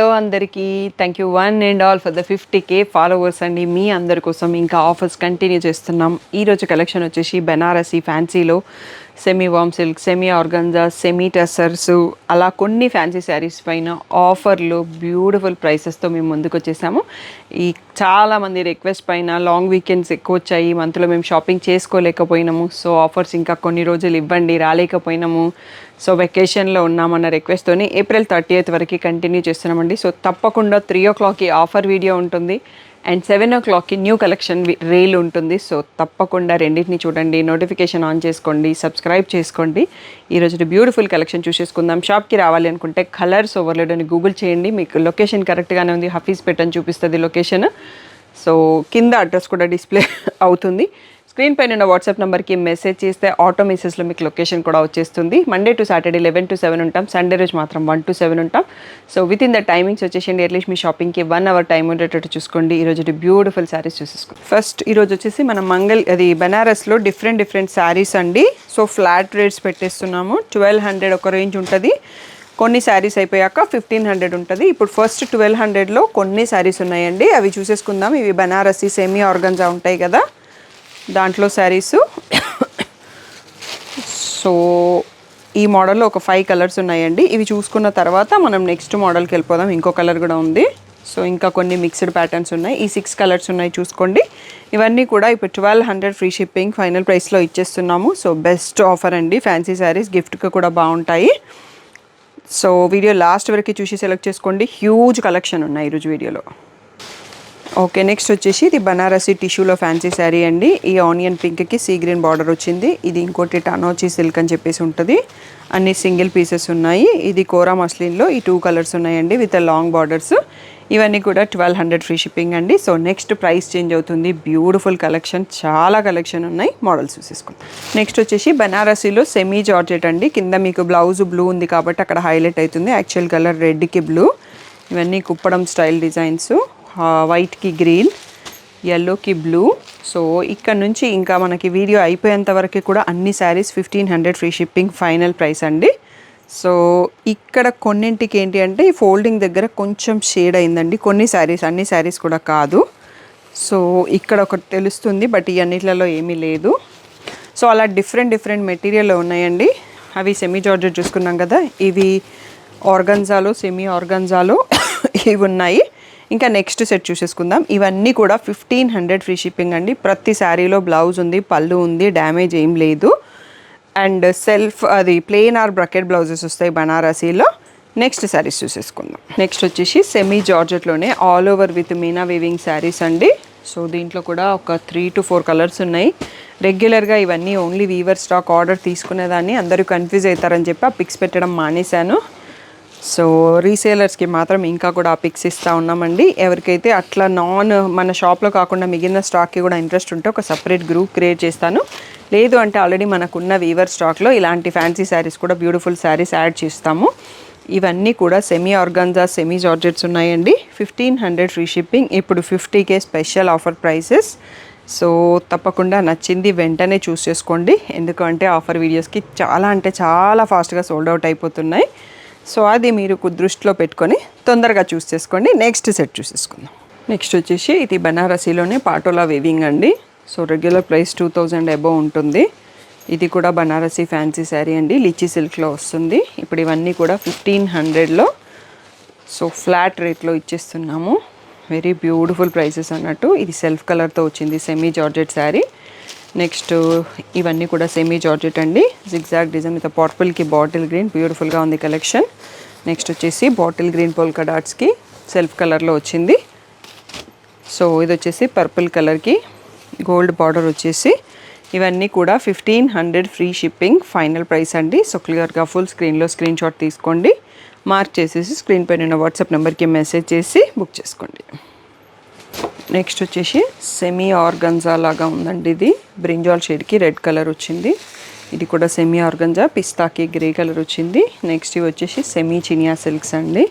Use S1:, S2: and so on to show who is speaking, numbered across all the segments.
S1: Hello అందరికీ thank you one and all for the 50K followers అండి. మీ అందరి కోసం ఇంకా ఆఫర్స్ కంటిన్యూ చేస్తున్నాం. ఈరోజు కలెక్షన్ వచ్చేసి బెనారసీ ఫ్యాన్సీలో semi warm silk, semi organza, semi tussars అలా కొన్ని ఫ్యాన్సీ శారీస్ పైన ఆఫర్లు బ్యూటిఫుల్ ప్రైసెస్తో మేము ముందుకు వచ్చేసాము. ఈ చాలామంది రిక్వెస్ట్ పైన లాంగ్ వీకెండ్స్ ఎక్కువ వచ్చాయి, ఈ మంత్లో మేము షాపింగ్ చేసుకోలేకపోయినాము, సో ఆఫర్స్ ఇంకా కొన్ని రోజులు ఇవ్వండి, రాలేకపోయినాము, సో వెకేషన్లో ఉన్నామన్న రిక్వెస్ట్తోని ఏప్రిల్ 30th వరకు కంటిన్యూ చేస్తున్నామండి. సో తప్పకుండా 3 o'clockకి ఆఫర్ వీడియో ఉంటుంది అండ్ 7 o'clockకి న్యూ కలెక్షన్ రీల్ ఉంటుంది. సో తప్పకుండా రెండింటిని చూడండి, నోటిఫికేషన్ ఆన్ చేసుకోండి, సబ్స్క్రైబ్ చేసుకోండి. ఈరోజు బ్యూటిఫుల్ కలెక్షన్ చూసేసుకుందాం. షాప్కి రావాలి అనుకుంటే కలర్స్ ఓవర్లోడ్ అని గూగుల్ చేయండి, మీకు లొకేషన్ కరెక్ట్గానే ఉంది. హఫీజ్పేట్ అని చూపిస్తుంది లొకేషన్. సో కింద అడ్రస్ కూడా డిస్ప్లే అవుతుంది. స్క్రీన్ పైన ఉన్న వాట్సాప్ నెంబర్కి మెసేజ్ చేస్తే ఆటో మెసేజ్లో మీకు లొకేషన్ కూడా వచ్చేస్తుంది. మండే టు సాటర్డే 11 to 7 ఉంటాం, సండే రోజు మాత్రం 1 to 7 ఉంటాం. So with in the timings వచ్చేసిండి. అట్లీస్ట్ మీ షాపింగ్కి 1 hour టైం ఉండేటట్టు చూసుకోండి. ఈరోజు బ్యూటిఫుల్ శారీస్ చూసేసుకోండి. ఫస్ట్ ఈరోజు వచ్చేసి మనం అది బెనారస్లో డిఫరెంట్ శారీస్ అండి. So flat rates పెట్టేస్తున్నాము. 1200 ఒక రేంజ్ ఉంటుంది, కొన్ని శారీస్ అయిపోయాక 1500 ఉంటుంది. ఇప్పుడు ఫస్ట్ 1200లో కొన్ని శారీస్ ఉన్నాయండి, అవి చూసేసుకుందాం. ఇవి బెనారసీ సెమీ ఆర్గంజా ఉంటాయి కదా, దాంట్లో శారీసు. సో ఈ మోడల్లో ఒక 5 కలర్స్ ఉన్నాయండి. ఇవి చూసుకున్న తర్వాత మనం నెక్స్ట్ మోడల్కి వెళ్ళిపోదాం. ఇంకో కలర్ కూడా ఉంది. సో ఇంకా కొన్ని మిక్స్డ్ ప్యాటర్న్స్ ఉన్నాయి. ఈ 6 కలర్స్ ఉన్నాయి చూసుకోండి. ఇవన్నీ కూడా ఇప్పుడు 1200 ఫ్రీ షిప్పింగ్ ఫైనల్ ప్రైస్లో ఇచ్చేస్తున్నాము. సో బెస్ట్ ఆఫర్ అండి. ఫ్యాన్సీ శారీస్ గిఫ్ట్కి కూడా బాగుంటాయి. సో వీడియో లాస్ట్ వరకు చూసి సెలెక్ట్ చేసుకోండి. హ్యూజ్ కలెక్షన్ ఉన్నాయి ఈరోజు వీడియోలో. ఓకే, నెక్స్ట్ వచ్చేసి ఇది బనారసీ టిష్యూలో ఫ్యాన్సీ శారీ అండి. ఈ ఆనియన్ పింక్కి సీ గ్రీన్ బార్డర్ వచ్చింది. ఇది ఇంకోటి టనోచి సిల్క్ అని చెప్పేసి ఉంటుంది. అన్ని సింగిల్ పీసెస్ ఉన్నాయి. ఇది కోరా మస్లిన్లో ఈ 2 కలర్స్ ఉన్నాయండి విత్ లాంగ్ బార్డర్స్. ఇవన్నీ కూడా 1200 ఫ్రీ షిప్పింగ్ అండి. సో నెక్స్ట్ ప్రైస్ చేంజ్ అవుతుంది. బ్యూటిఫుల్ కలెక్షన్, చాలా కలెక్షన్ ఉన్నాయి. మోడల్స్ చూసేసుకుంటాం. నెక్స్ట్ వచ్చేసి బనారసీలో సెమీ జార్జెట్ అండి. కింద మీకు బ్లౌజ్ బ్లూ ఉంది కాబట్టి అక్కడ హైలైట్ అవుతుంది. యాక్చువల్ కలర్ రెడ్కి బ్లూ. ఇవన్నీ కుప్పడం స్టైల్ డిజైన్స్. వైట్కి గ్రీన్, ఎల్లోకి బ్లూ. సో ఇక్కడ నుంచి ఇంకా మనకి వీడియో అయిపోయేంత వరకు కూడా అన్ని saris 1500 free shipping final price అండి. సో ఇక్కడ కొన్నింటికి ఏంటి అంటే ఈ ఫోల్డింగ్ దగ్గర కొంచెం షేడ్ అయిందండి, కొన్ని శారీస్, అన్ని శారీస్ కూడా కాదు. సో ఇక్కడ ఒకటి తెలుస్తుంది, బట్ ఈ అన్నిట్లలో ఏమీ లేదు. సో అలా డిఫరెంట్ మెటీరియల్లో ఉన్నాయండి. అవి సెమీ జార్జెట్ చూసుకున్నాం కదా, ఇవి ఆర్గన్జాలో, సెమీ ఆర్గన్జాలో ఇవి ఉన్నాయి. ఇంకా నెక్స్ట్ సెట్ చూసేసుకుందాం. ఇవన్నీ కూడా 1500 ఫ్రీ షిప్పింగ్ అండి. ప్రతి శారీలో బ్లౌజ్ ఉంది, పళ్ళు ఉంది, డ్యామేజ్ ఏం లేదు. అండ్ సెల్ఫ్ అది ప్లెయిన్ ఆర్ బ్రకెట్ బ్లౌజెస్ వస్తాయి బనారసీలో. నెక్స్ట్ శారీస్ చూసేసుకుందాం. నెక్స్ట్ వచ్చేసి సెమీ జార్జెట్లోనే all over with meena weaving saris అండి. సో దీంట్లో కూడా ఒక 3 to 4 కలర్స్ ఉన్నాయి. రెగ్యులర్గా ఇవన్నీ ఓన్లీ వీవర్ స్టాక్ ఆర్డర్ తీసుకునేదాన్ని, అందరూ కన్ఫ్యూజ్ అవుతారని చెప్పి ఆ పిక్స్ పెట్టడం మానేశాను. సో రీసేలర్స్కి మాత్రం ఇంకా కూడా ఆ పిక్స్ ఇస్తూ ఉన్నామండి. ఎవరికైతే అట్లా మన షాప్లో కాకుండా మిగిలిన స్టాక్కి కూడా ఇంట్రెస్ట్ ఉంటే ఒక సపరేట్ గ్రూప్ క్రియేట్ చేస్తాను. లేదు అంటే ఆల్రెడీ మనకున్న వీవర్ స్టాక్లో ఇలాంటి ఫ్యాన్సీ శారీస్ కూడా బ్యూటిఫుల్ శారీస్ యాడ్ చేస్తాము. ఇవన్నీ కూడా సెమీ ఆర్గంజా, సెమీ జార్జెట్స్ ఉన్నాయండి. 1500 ఫ్రీ షిప్పింగ్. ఇప్పుడు 50K special offer prices. So తప్పకుండా నచ్చింది వెంటనే చూస్ చేసుకోండి, ఎందుకంటే ఆఫర్ వీడియోస్కి చాలా అంటే చాలా ఫాస్ట్గా సోల్డ్ అవుట్ అయిపోతున్నాయి. సో అది మీరు దృష్టిలో పెట్టుకొని తొందరగా చూస్ చేసుకోండి. Next set చూసేసుకుందాం. నెక్స్ట్ వచ్చేసి ఇది బనారసీలోనే పాటోలా వీవింగ్ అండి. సో రెగ్యులర్ ప్రైస్ 2000 అబోవ్ ఉంటుంది. ఇది కూడా బనారసీ ఫ్యాన్సీ శారీ అండి, లిచీ సిల్క్లో వస్తుంది. ఇప్పుడు ఇవన్నీ కూడా 1500లో సో ఫ్లాట్ రేట్లో ఇచ్చేస్తున్నాము. వెరీ బ్యూటిఫుల్ ప్రైసెస్ అన్నట్టు. ఇది సెల్ఫ్ కలర్తో వచ్చింది సెమీ జార్జెట్ శారీ. నెక్స్ట్ ఇవన్నీ కూడా సెమీ జార్జెట్ అండి. జిగ్జాగ్ డిజైన్ విత్ పర్పుల్కి బాటిల్ గ్రీన్, బ్యూటిఫుల్గా ఉంది కలెక్షన్. నెక్స్ట్ వచ్చేసి బాటిల్ గ్రీన్ పోల్కా డాట్స్కి సెల్ఫ్ కలర్లో వచ్చింది. సో ఇది వచ్చేసి పర్పుల్ కలర్కి గోల్డ్ బార్డర్ వచ్చేసి. ఇవన్నీ కూడా 1500 ఫ్రీ షిప్పింగ్ ఫైనల్ ప్రైస్ అండి. సో క్లియర్గా ఫుల్ స్క్రీన్లో స్క్రీన్ షాట్ తీసుకోండి, మార్క్ చేసేసి స్క్రీన్ పైన ఉన్న వాట్సాప్ నెంబర్కి మెసేజ్ చేసి బుక్ చేసుకోండి. నెక్స్ట్ వచ్చేసి సెమీ ఆర్గంజా లాగా ఉందండి. ఇది బ్రింజాల్ షేడ్కి రెడ్ కలర్ వచ్చింది. ఇది కూడా సెమీ ఆర్గంజా, పిస్తాకి గ్రే కలర్ వచ్చింది. నెక్స్ట్ ఇవి వచ్చేసి సెమీ చినియా సిల్క్స్ అండి.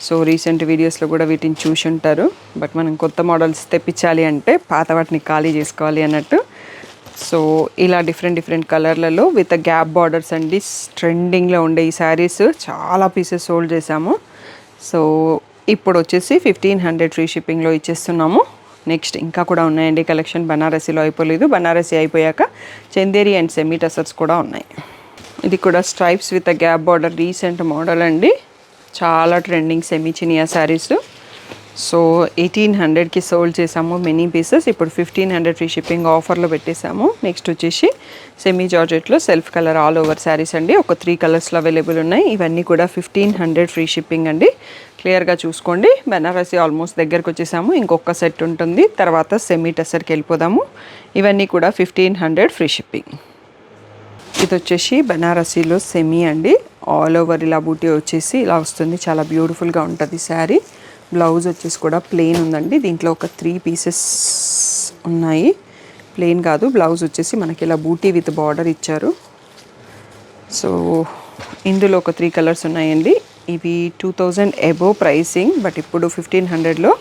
S1: సో రీసెంట్ వీడియోస్లో కూడా వీటిని చూసి ఉంటారు, బట్ మనం కొత్త మోడల్స్ తెప్పించాలి అంటే పాత వాటిని ఖాళీ చేసుకోవాలి అన్నట్టు. సో ఇలా డిఫరెంట్ కలర్లలో విత్ గ్యాప్ బార్డర్స్ అండి. ట్రెండింగ్లో ఉండే ఈ శారీస్ చాలా పీసెస్ సోల్డ్ చేసాము. సో ఇప్పుడు వచ్చేసి 1500 ఫ్రీ షిప్పింగ్లో ఇచ్చేస్తున్నాము. నెక్స్ట్ ఇంకా కూడా ఉన్నాయండి కలెక్షన్. బనారసీలో అయిపోలేదు, బనారసీ అయిపోయాక చందేరి అండ్ సెమీ టసర్స్ కూడా ఉన్నాయి. ఇది కూడా stripes with gap border recent model అండి. చాలా trending semi chiniya saris. So 1800కి సోల్డ్ చేసాము మెనీ పీసెస్. ఇప్పుడు 1500 ఫ్రీ షిప్పింగ్ ఆఫర్లో పెట్టేసాము. నెక్స్ట్ వచ్చేసి సెమీ జార్జెట్లో self colour all over saris అండి. ఒక 3 కలర్స్లో అవైలబుల్ ఉన్నాయి. ఇవన్నీ కూడా 1500 ఫ్రీ షిప్పింగ్ అండి. క్లియర్గా చూసుకోండి. బెనారసీ ఆల్మోస్ట్ దగ్గరకు వచ్చేసాము. ఇంకొక సెట్ ఉంటుంది, తర్వాత సెమీ టసర్కి వెళ్ళిపోదాము. ఇవన్నీ కూడా 1500 ఫ్రీ షిప్పింగ్. ఇది వచ్చేసి బెనారసీలో సెమీ అండి. ఆల్ ఓవర్ ఇలా బూటీ వచ్చేసి ఇలా వస్తుంది. చాలా బ్యూటిఫుల్గా ఉంటుంది శారీ. బ్లౌజ్ వచ్చేసి కూడా ప్లెయిన్ ఉందండి. దీంట్లో ఒక 3 పీసెస్ ఉన్నాయి. ప్లెయిన్ కాదు, బ్లౌజ్ వచ్చేసి మనకి ఇలా బూటీ విత్ బార్డర్ ఇచ్చారు. సో ఇందులో ఒక 3 కలర్స్ ఉన్నాయండి. ఇవి 2000 అబోవ్ ప్రైసింగ్, బట్ ఇప్పుడు 1500లో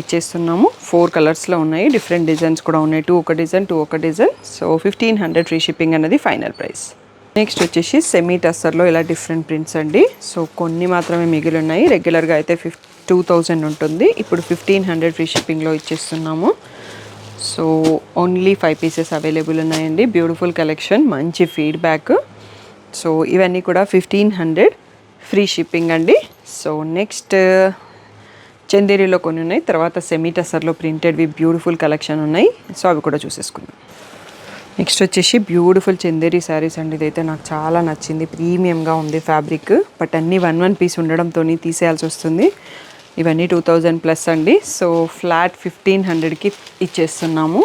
S1: ఇచ్చేస్తున్నాము. 4 కలర్స్లో ఉన్నాయి. డిఫరెంట్ డిజైన్స్ కూడా ఉన్నాయి. 2 ఒక డిజైన్, 2 ఒక డిజైన్. సో 1500 ఫ్రీ షిప్పింగ్ అనేది ఫైనల్ ప్రైస్. నెక్స్ట్ వచ్చేసి సెమీ టస్సర్లో ఇలా డిఫరెంట్ ప్రింట్స్ అండి. సో కొన్ని మాత్రమే మిగిలి ఉన్నాయి. రెగ్యులర్గా అయితే 2000 ఉంటుంది. ఇప్పుడు 1500 ఫ్రీ షిప్పింగ్లో ఇచ్చేస్తున్నాము. సో ఓన్లీ 5 పీసెస్ అవైలబుల్ ఉన్నాయండి. బ్యూటిఫుల్ కలెక్షన్, మంచి ఫీడ్బ్యాక్. సో ఇవన్నీ కూడా 1500 ఫ్రీ షిప్పింగ్ అండి. సో నెక్స్ట్ చందేరిలో కొన్ని ఉన్నాయి, తర్వాత సెమీ టసర్లో ప్రింటెడ్వి బ్యూటిఫుల్ కలెక్షన్ ఉన్నాయి. సో అవి కూడా చూసేసుకుందాం. నెక్స్ట్ వచ్చేసి బ్యూటిఫుల్ చందేరి శారీస్ అండి. ఇదైతే నాకు చాలా నచ్చింది. ప్రీమియంగా ఉంది ఫ్యాబ్రిక్, బట్ అన్నీ 1 పీస్ ఉండడంతో తీసేయాల్సి వస్తుంది. ఇవన్నీ 2000 ప్లస్ అండి. సో ఫ్లాట్ 1500కి ఇచ్చేస్తున్నాము.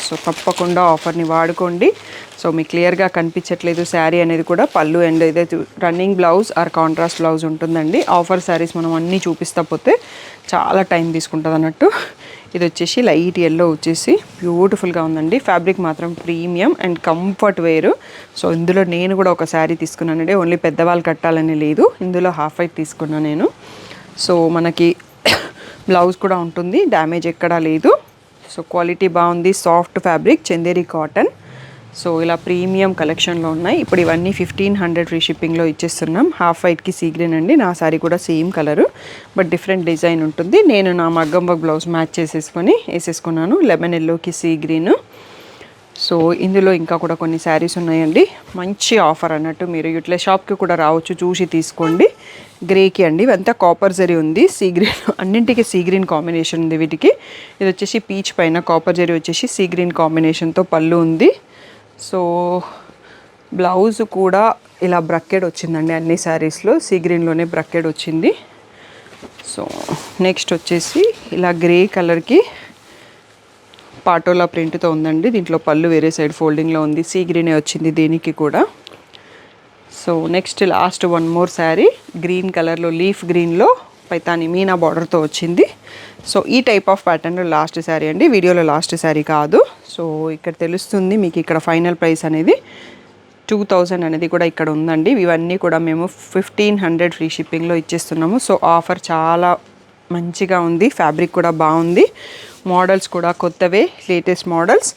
S1: సో తప్పకుండా ఆఫర్ని వాడుకోండి. సో మీకు క్లియర్గా కనిపించట్లేదు శారీ అనేది కూడా. పళ్ళు అండ్ ఏదైతే running blouse are contrast blouse ఉంటుందండి. ఆఫర్ శారీస్ మనం అన్నీ చూపిస్తా పోతే చాలా టైం తీసుకుంటుంది అన్నట్టు. ఇది వచ్చేసి లైట్ ఎల్లో వచ్చేసి బ్యూటిఫుల్గా ఉందండి. ఫ్యాబ్రిక్ మాత్రం premium and comfort wear. So ఇందులో నేను కూడా ఒక శారీ తీసుకున్నానండి. ఓన్లీ పెద్దవాళ్ళు కట్టాలని లేదు, ఇందులో హాఫ్ వైట్ తీసుకున్నాను నేను. సో మనకి బ్లౌజ్ కూడా ఉంటుంది, డ్యామేజ్ ఎక్కడా లేదు. సో క్వాలిటీ బాగుంది. Soft fabric, Chanderi cotton. So ఇలా ప్రీమియం కలెక్షన్లో ఉన్నాయి. ఇప్పుడు ఇవన్నీ 1500 ఫ్రీ షిప్పింగ్లో ఇచ్చేస్తున్నాం. హాఫ్ వైట్కి సీ గ్రీన్ అండి. నా శారీ కూడా same colour, but different design ఉంటుంది. నేను నా మగ్గం వర్క్ బ్లౌజ్ మ్యాచ్ చేసేసుకొని వేసేసుకున్నాను. లెమన్ ఎల్లోకి సీ గ్రీన్. సో ఇందులో ఇంకా కూడా కొన్ని శారీస్ ఉన్నాయండి. మంచి ఆఫర్ అన్నట్టు. మీరు ఇట్లా షాప్కి కూడా రావచ్చు, చూసి తీసుకోండి. గ్రేకి అండి, ఇవంతా కాపర్ జరీ ఉంది. సీ గ్రీన్, అన్నింటికి సీ గ్రీన్ కాంబినేషన్ ఉంది వీటికి. ఇది వచ్చేసి పీచ్ పైన కాపర్ జరీ వచ్చేసి సీ గ్రీన్ కాంబినేషన్తో పళ్ళు ఉంది. సో బ్లౌజ్ కూడా ఇలా బ్రకెడ్ వచ్చిందండి. అన్ని శారీస్లో సీ గ్రీన్లోనే బ్రకెడ్ వచ్చింది. సో నెక్స్ట్ వచ్చేసి ఇలా గ్రే కలర్కి పాటోలా ప్రింట్తో ఉందండి. దీంట్లో పళ్ళు వేరే సైడ్ ఫోల్డింగ్లో ఉంది. సీ గ్రీనే వచ్చింది దీనికి కూడా. So next last one more sari green కలర్లో, లీఫ్ గ్రీన్లో పైతాని మీనా బార్డర్తో వచ్చింది. సో ఈ టైప్ ఆఫ్ ప్యాటర్న్లో లాస్ట్ శారీ అండి. వీడియోలో లాస్ట్ శారీ కాదు. సో ఇక్కడ తెలుస్తుంది మీకు. ఇక్కడ ఫైనల్ ప్రైస్ అనేది 2000 అనేది కూడా ఇక్కడ ఉందండి. ఇవన్నీ కూడా మేము 1500 ఫ్రీ షిప్పింగ్లో ఇచ్చేస్తున్నాము. సో ఆఫర్ చాలా మంచిగా ఉంది. ఫ్యాబ్రిక్ కూడా బాగుంది. మోడల్స్ కూడా కొత్తవే, లేటెస్ట్ మోడల్స్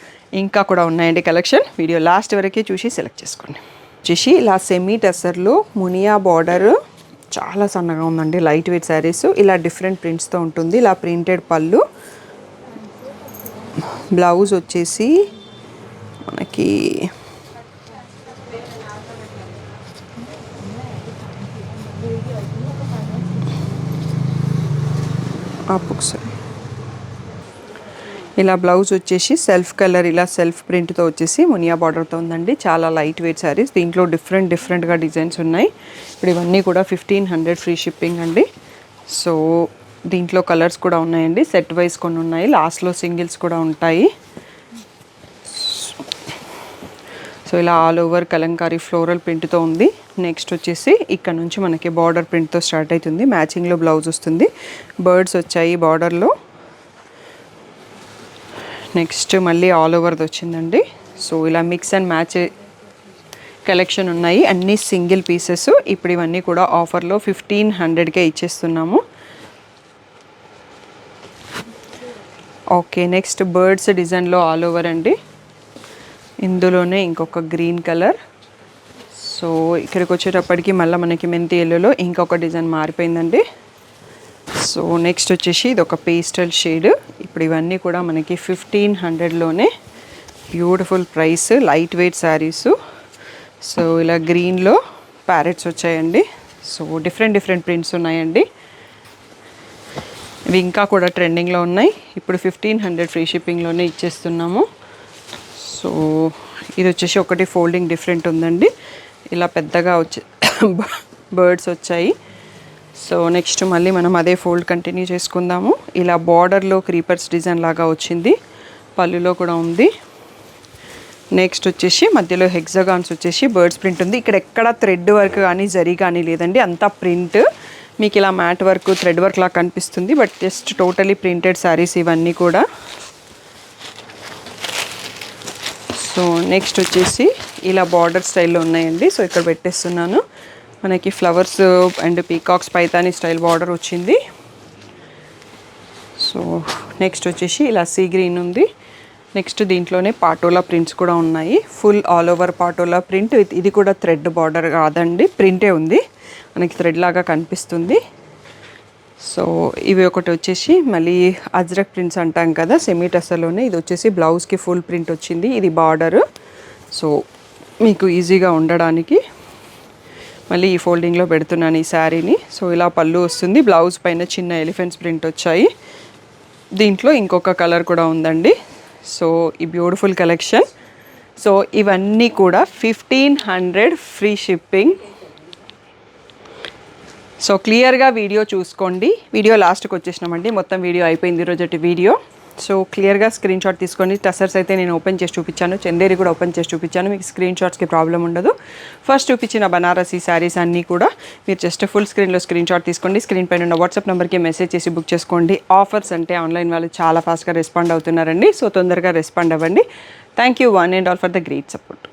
S1: ఇంకా కూడా ఉన్నాయండి కలెక్షన్. వీడియో లాస్ట్ వరకే చూసి సెలెక్ట్ చేసుకోండి. వచ్చేసి ఇలా సెమీ టెస్సర్లో మునియా బార్డర్ చాలా సన్నగా ఉందండి. Light weight saris. ఇలా డిఫరెంట్ ప్రింట్స్తో ఉంటుంది. ఇలా ప్రింటెడ్ పళ్ళు. బ్లౌజ్ వచ్చేసి మనకి ఇలా బ్లౌజ్ వచ్చేసి సెల్ఫ్ కలర్, ఇలా సెల్ఫ్ ప్రింట్తో వచ్చేసి మునియా బార్డర్తో ఉందండి. చాలా లైట్ వెయిట్ శారీస్. దీంట్లో డిఫరెంట్గా డిజైన్స్ ఉన్నాయి. ఇప్పుడు ఇవన్నీ కూడా 1500 ఫ్రీ షిప్పింగ్ అండి. సో దీంట్లో కలర్స్ కూడా ఉన్నాయండి. సెట్ వైజ్ కొన్ని ఉన్నాయి, లాస్ట్లో సింగిల్స్ కూడా ఉంటాయి. సో ఇలా ఆల్ ఓవర్ కలంకారీ ఫ్లోరల్ ప్రింట్తో ఉంది. నెక్స్ట్ వచ్చేసి ఇక్కడ నుంచి మనకి బార్డర్ ప్రింట్తో స్టార్ట్ అవుతుంది. మ్యాచింగ్లో బ్లౌజ్ వస్తుంది. బర్డ్స్ వచ్చాయి బార్డర్లో. నెక్స్ట్ మళ్ళీ ఆల్ ఓవర్ది వచ్చిందండి. సో ఇలా మిక్స్ అండ్ మ్యాచ్ కలెక్షన్ ఉన్నాయి. అన్నీ సింగిల్ పీసెస్. ఇప్పుడు ఇవన్నీ కూడా ఆఫర్లో 1500కే ఇచ్చేస్తున్నాము. ఓకే, నెక్స్ట్ బర్డ్స్ డిజైన్లో ఆల్ ఓవర్ అండి. ఇందులోనే ఇంకొక గ్రీన్ కలర్. సో ఇక్కడికి వచ్చేటప్పటికి మళ్ళీ మనకి మెంతి ఎల్లోలో ఇంకొక డిజైన్ మారిపోయిందండి. సో నెక్స్ట్ వచ్చేసి ఇది ఒక పేస్టల్ షేడ్. ఇప్పుడు ఇవన్నీ కూడా మనకి 1500లోనే beautiful price, light weight saris. So ఇలా గ్రీన్లో ప్యారెట్స్ వచ్చాయండి. సో డిఫరెంట్ ప్రింట్స్ ఉన్నాయండి. ఇవి ఇంకా కూడా ట్రెండింగ్లో ఉన్నాయి. ఇప్పుడు 1500 ఫ్రీ షిప్పింగ్లోనే ఇచ్చేస్తున్నాము. సో ఇది వచ్చేసి ఒకటి ఫోల్డింగ్ డిఫరెంట్ ఉందండి. ఇలా పెద్దగా వచ్చే బర్డ్స్ వచ్చాయి. సో నెక్స్ట్ మళ్ళీ మనం అదే ఫోల్డ్ కంటిన్యూ చేసుకుందాము. ఇలా బార్డర్లో క్రీపర్స్ డిజైన్ లాగా వచ్చింది, పళ్ళులో కూడా ఉంది. నెక్స్ట్ వచ్చేసి మధ్యలో హెక్సాగాన్స్ వచ్చేసి బర్డ్స్ ప్రింట్ ఉంది. ఇక్కడ ఎక్కడ థ్రెడ్ వర్క్ కానీ జరీ కానీ లేదండి, అంతా ప్రింట్. మీకు ఇలా మ్యాట్ వర్క్ థ్రెడ్ వర్క్ లాగా కనిపిస్తుంది, but just totally printed saris ఇవన్నీ కూడా. సో నెక్స్ట్ వచ్చేసి ఇలా బార్డర్ స్టైల్లో ఉన్నాయండి. సో ఇక్కడ పెట్టేస్తున్నాను. మనకి flowers and peacocks Paithani style border వచ్చింది. సో నెక్స్ట్ వచ్చేసి ఇలా సీ గ్రీన్ ఉంది. నెక్స్ట్ దీంట్లోనే పాటోలా ప్రింట్స్ కూడా ఉన్నాయి. Full all over Patola print. ఇది కూడా థ్రెడ్ బార్డర్ కాదండి, ప్రింటే ఉంది, మనకి థ్రెడ్ లాగా కనిపిస్తుంది. సో ఇవి ఒకటి వచ్చేసి మళ్ళీ అజ్రక్ ప్రింట్స్ అంటాం కదా, సెమీ టసర్లోనే. ఇది వచ్చేసి బ్లౌజ్కి ఫుల్ ప్రింట్ వచ్చింది, ఇది బార్డర్. సో మీకు ఈజీగా ఉండడానికి మళ్ళీ ఈ ఫోల్డింగ్లో పెడుతున్నాను ఈ శారీని. సో ఇలా పళ్ళు వస్తుంది, బ్లౌజ్ పైన చిన్న ఎలిఫెంట్స్ ప్రింట్ వచ్చాయి. దీంట్లో ఇంకొక కలర్ కూడా ఉందండి. సో ఈ బ్యూటిఫుల్ కలెక్షన్. సో ఇవన్నీ కూడా 1500 ఫ్రీ షిప్పింగ్. సో క్లియర్గా వీడియో చూసుకోండి. వీడియో లాస్ట్కి వచ్చేసినామండి, మొత్తం వీడియో అయిపోయింది ఈరోజటి వీడియో. సో క్లియర్గా స్క్రీన్ షాట్ తీసుకోండి. టసర్స్ అయితే నేను ఓపెన్ చేసి చూపించాను, చందేరి కూడా ఓపెన్ చేసి చూపించాను, మీకు స్క్రీన్ షాట్స్కి ప్రాబ్లం ఉండదు. ఫస్ట్ చూపించిన బనారసీ శారీస్ అన్నీ కూడా మీరు జస్ట్ ఫుల్ స్క్రీన్లో స్క్రీన్ షాట్ తీసుకోండి. స్క్రీన్ పైన ఉన్న వాట్సాప్ నెంబర్కి మెసేజ్ చేసి బుక్ చేసుకోండి. ఆఫర్స్ అంటే ఆన్లైన్ వాళ్ళు చాలా ఫాస్ట్గా రెస్పాండ్ అవుతున్నారండి. సో తొందరగా రెస్పాండ్ అవ్వండి. Thank you one and all for the great support.